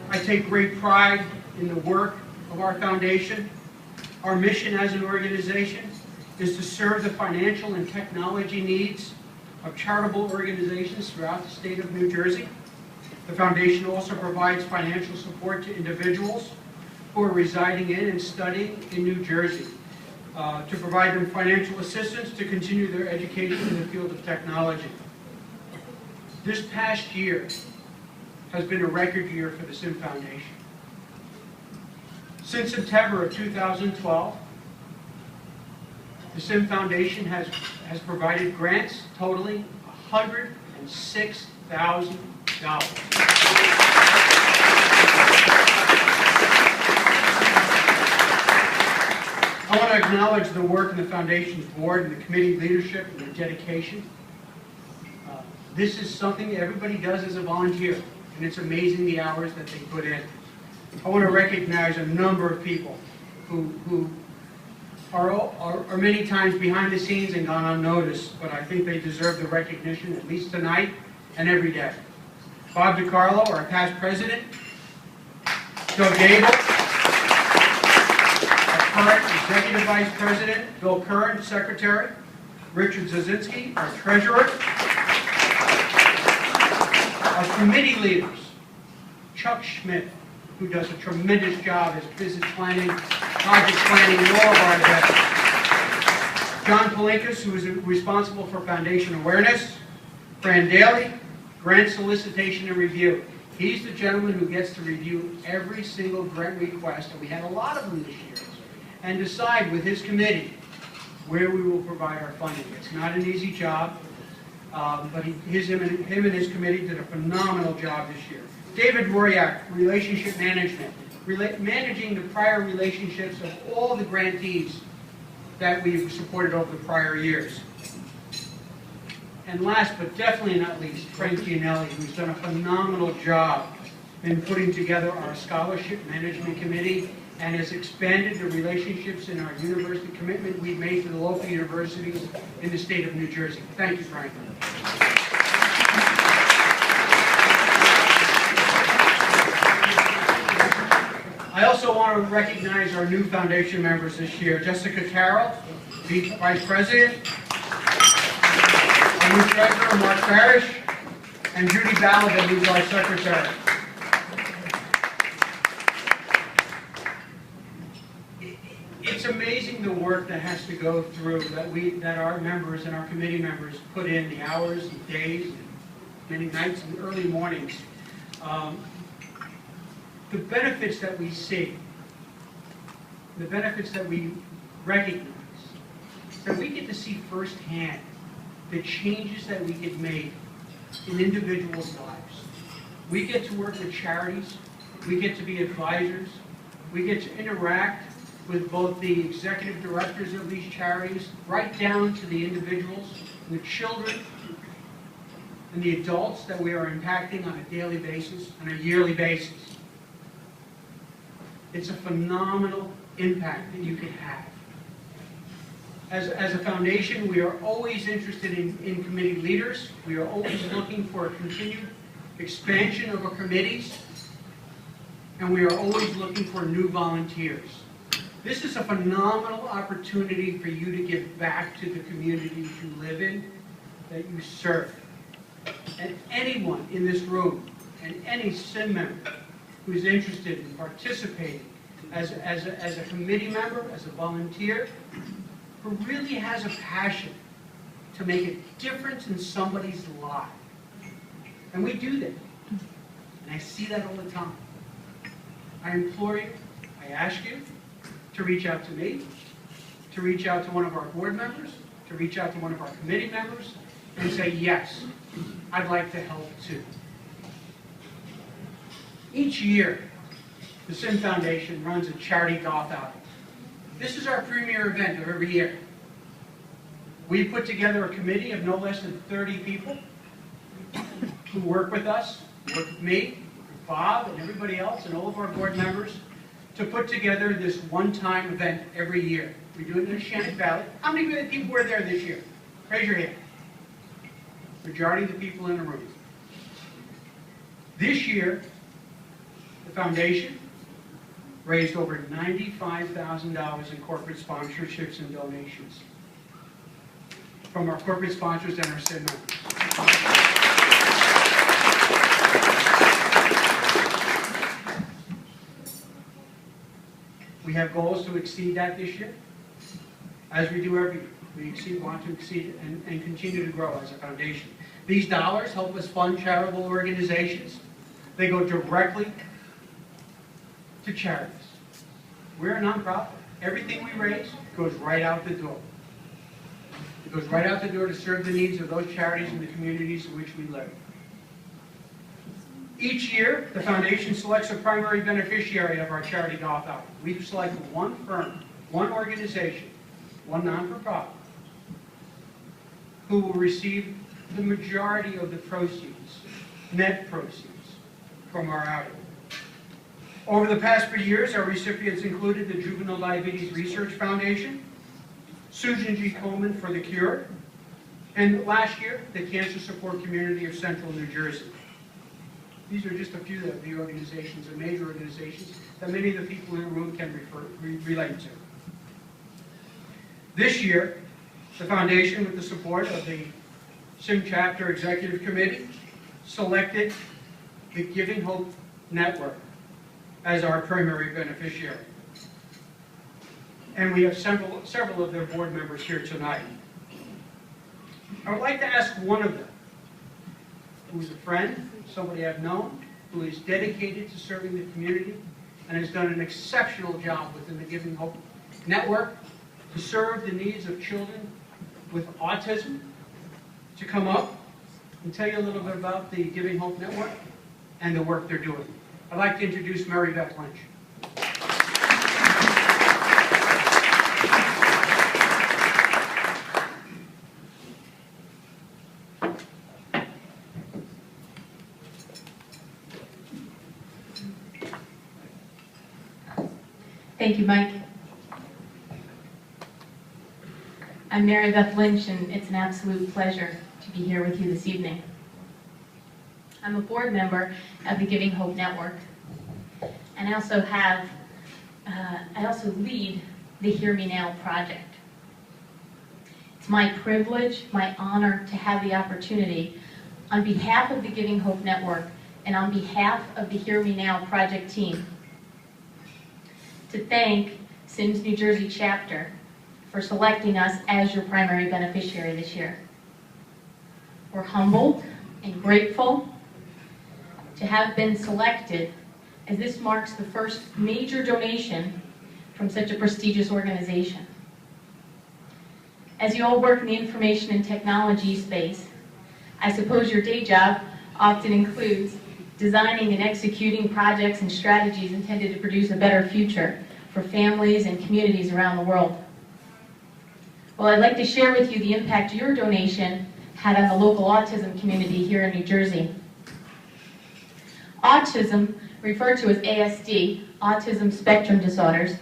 I take great pride in the work of our foundation. Our mission as an organization is to serve the financial and technology needs of charitable organizations throughout the state of New Jersey. The foundation also provides financial support to individuals who are residing in and studying in New Jersey to provide them financial assistance to continue their education in the field of technology. This past year has been a record year for the SIM Foundation. Since September of 2012, the SIM Foundation has provided grants totaling $106,000. I want to acknowledge the work of the Foundation's board and the committee leadership and their dedication. This is something that everybody does as a volunteer, and it's amazing the hours that they put in. I want to recognize a number of people who are many times behind the scenes and gone unnoticed, but I think they deserve the recognition at least tonight and every day. Bob DiCarlo, our past president, Joe Gable, our current executive vice president, Bill Curran, secretary, Richard Zazinski, our treasurer, our committee leaders, Chuck Schmidt, who does a tremendous job as business planning, project planning, and all of our events. John Palinkas, who is responsible for foundation awareness. Fran Daly, grant solicitation and review. He's the gentleman who gets to review every single grant request, and we had a lot of them this year, and decide with his committee where we will provide our funding. It's not an easy job, but him and his committee did a phenomenal job this year. David Roriak, relationship management, managing the prior relationships of all the grantees that we've supported over the prior years. And last but definitely not least, Frank Gianelli, who's done a phenomenal job in putting together our scholarship management committee and has expanded the relationships in our university commitment we've made to the local universities in the state of New Jersey. Thank you, Frank. I also want to recognize our new foundation members this year. Jessica Carroll, Vice President, our new Treasurer, Mark Parrish, and Judy Balaban, who's our Secretary. It's amazing the work that has to go through, that our members and our committee members put in, the hours and days, and many nights and early mornings. The benefits that we see, the benefits that we recognize, that we get to see firsthand the changes that we get made in individuals' lives. We get to work with charities, we get to be advisors, we get to interact with both the executive directors of these charities, right down to the individuals, the children, and the adults that we are impacting on a daily basis, on a yearly basis. It's a phenomenal impact that you can have. As a foundation, we are always interested in committee leaders. We are always looking for a continued expansion of our committees, and we are always looking for new volunteers. This is a phenomenal opportunity for you to give back to the communities you live in, that you serve. And anyone in this room, and any SIM member who's interested in participating as a committee member, as a volunteer, who really has a passion to make a difference in somebody's life. And we do that. And I see that all the time. I implore you, I ask you, to reach out to me, to reach out to one of our board members, to reach out to one of our committee members, and say, yes, I'd like to help too. Each year, the SIM Foundation runs a charity golf outing. This is our premier event of every year. We put together a committee of no less than 30 people who work with us, work with me, Bob, and everybody else, and all of our board members, to put together this one-time event every year. We do it in the Shannon Valley. How many people were there this year? Raise your hand. Majority of the people in the room. This year, foundation raised over $95,000 in corporate sponsorships and donations from our corporate sponsors and our SID members. We have goals to exceed that this year, as we do every year. We want to exceed and continue to grow as a foundation. These dollars help us fund charitable organizations. They go directly to charities. We're a nonprofit. Everything we raise goes right out the door. It goes right out the door to serve the needs of those charities in the communities in which we live. Each year, the foundation selects a primary beneficiary of our charity golf outing. We've selected one firm, one organization, one non-for-profit, who will receive the majority of the proceeds, net proceeds, from our outing. Over the past few years, our recipients included the Juvenile Diabetes Research Foundation, Susan G. Komen for the Cure, and last year, the Cancer Support Community of Central New Jersey. These are just a few of the organizations, and major organizations, that many of the people in the room can relate to. This year, the foundation, with the support of the SIM Chapter Executive Committee, selected the Giving Hope Network as our primary beneficiary. And we have several of their board members here tonight. I would like to ask one of them, who is a friend, somebody I've known, who is dedicated to serving the community and has done an exceptional job within the Giving Hope Network to serve the needs of children with autism, to come up and tell you a little bit about the Giving Hope Network and the work they're doing. I'd like to introduce Mary Beth Lynch. Thank you, Mike. I'm Mary Beth Lynch, and it's an absolute pleasure to be here with you this evening. I'm a board member of the Giving Hope Network, and I also lead the Hear Me Now project. It's my privilege, my honor to have the opportunity, on behalf of the Giving Hope Network and on behalf of the Hear Me Now project team, to thank SIMS New Jersey chapter for selecting us as your primary beneficiary this year. We're humbled and grateful to have been selected, as this marks the first major donation from such a prestigious organization. As you all work in the information and technology space, I suppose your day job often includes designing and executing projects and strategies intended to produce a better future for families and communities around the world. Well, I'd like to share with you the impact your donation had on the local autism community here in New Jersey. Autism, referred to as ASD, autism spectrum disorders,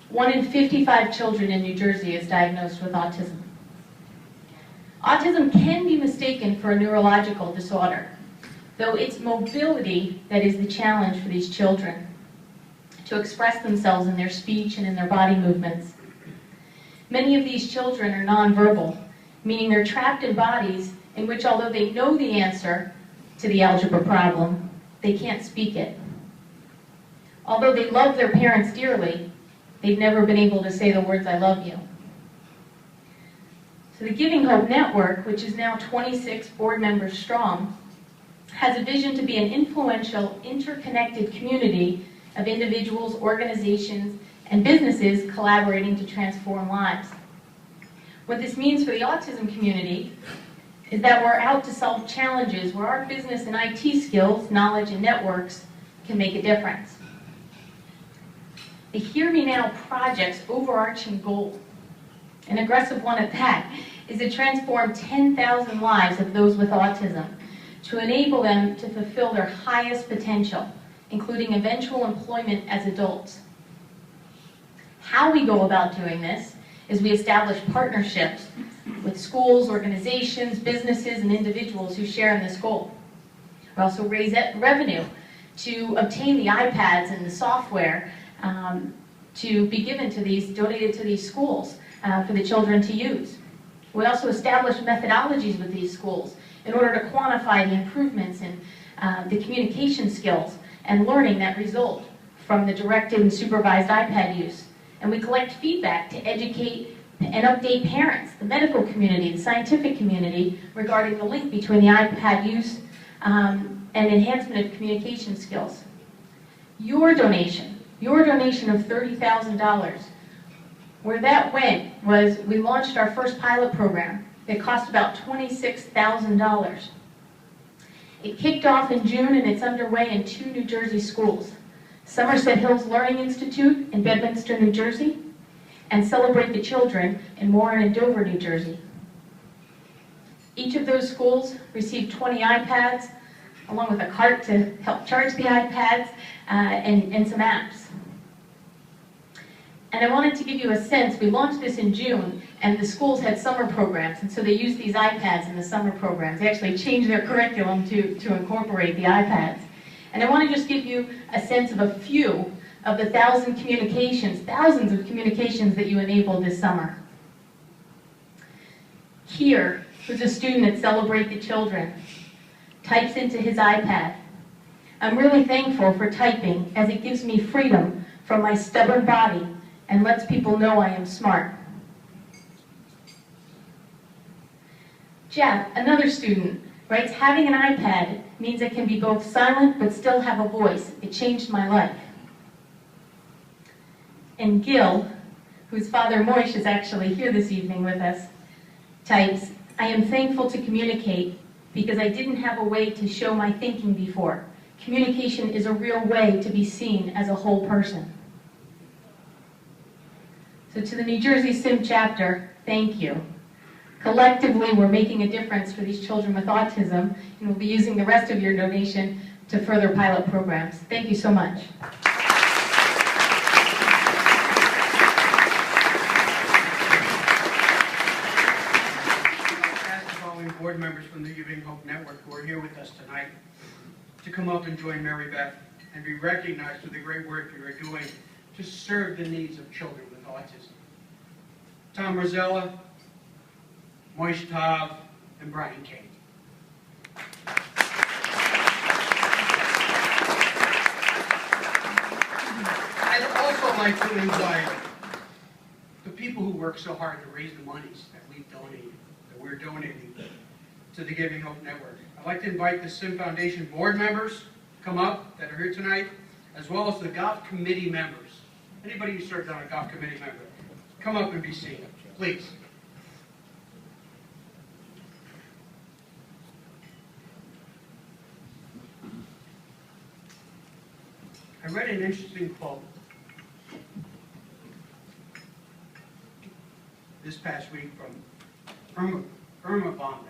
1 in 55 children in New Jersey is diagnosed with autism. Autism can be mistaken for a neurological disorder, though it's mobility that is the challenge for these children, to express themselves in their speech and in their body movements. Many of these children are nonverbal, meaning they're trapped in bodies in which, although they know the answer to the algebra problem, they can't speak it. Although they love their parents dearly, they've never been able to say the words, "I love you." So the Giving Hope Network, which is now 26 board members strong, has a vision to be an influential, interconnected community of individuals, organizations, and businesses collaborating to transform lives. What this means for the autism community is that we're out to solve challenges where our business and IT skills, knowledge, and networks can make a difference. The Hear Me Now project's overarching goal, an aggressive one at that, is to transform 10,000 lives of those with autism to enable them to fulfill their highest potential, including eventual employment as adults. How we go about doing this is we establish partnerships with schools, organizations, businesses, and individuals who share in this goal. We also raise revenue to obtain the iPads and the software to be given to these, donated to these schools for the children to use. We also established methodologies with these schools in order to quantify the improvements in the communication skills and learning that result from the directed and supervised iPad use. And we collect feedback to educate and update parents, the medical community, the scientific community regarding the link between the iPad use and enhancement of communication skills. Your donation of $30,000, where that went was we launched our first pilot program. It cost about $26,000. It kicked off in June and it's underway in 2 New Jersey schools. Somerset Hills Learning Institute in Bedminster, New Jersey, and Celebrate the Children in Warren and Dover, New Jersey. Each of those schools received 20 iPads, along with a cart to help charge the iPads, and some apps. And I wanted to give you a sense, we launched this in June, and the schools had summer programs, and so they used these iPads in the summer programs. They actually changed their curriculum to incorporate the iPads. And I want to just give you a sense of a few of the thousands of communications that you enabled this summer. Here, who's a student at Celebrate the Children, types into his iPad, "I'm really thankful for typing as it gives me freedom from my stubborn body and lets people know I am smart." Jeff, another student, writes, "Having an iPad means it can be both silent but still have a voice. It changed my life." And Gil, whose father Moish is actually here this evening with us, types, "I am thankful to communicate because I didn't have a way to show my thinking before. Communication is a real way to be seen as a whole person." So to the New Jersey Sim chapter, thank you. Collectively, we're making a difference for these children with autism, and we'll be using the rest of your donation to further pilot programs. Thank you so much. Board members from the Giving Hope Network who are here with us tonight to come up and join Mary Beth and be recognized for the great work you are doing to serve the needs of children with autism. Tom Rosella, Moish Tav, and Brian Kane. I'd also like to invite the people who work so hard to raise the monies that we're donating to the Giving Hope Network. I'd like to invite the Sim Foundation board members to come up that are here tonight, as well as the golf committee members. Anybody who served on a golf committee member, come up and be seen, please. I read an interesting quote this past week from Irma Bombeck.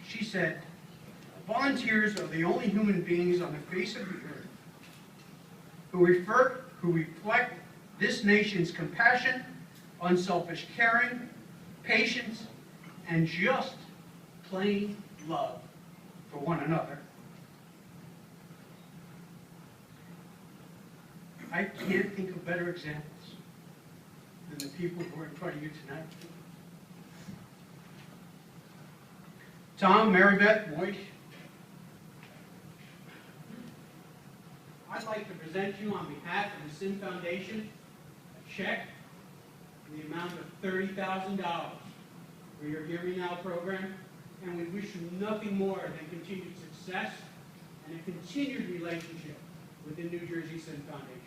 She said, "Volunteers are the only human beings on the face of the earth who reflect this nation's compassion, unselfish caring, patience, and just plain love for one another." I can't think of better examples than the people who are in front of you tonight. Tom, Mary Beth, Moish, I'd like to present you on behalf of the Sim Foundation a check in the amount of $30,000 for your Hear Me Now program, and we wish you nothing more than continued success and a continued relationship with the New Jersey Sim Foundation.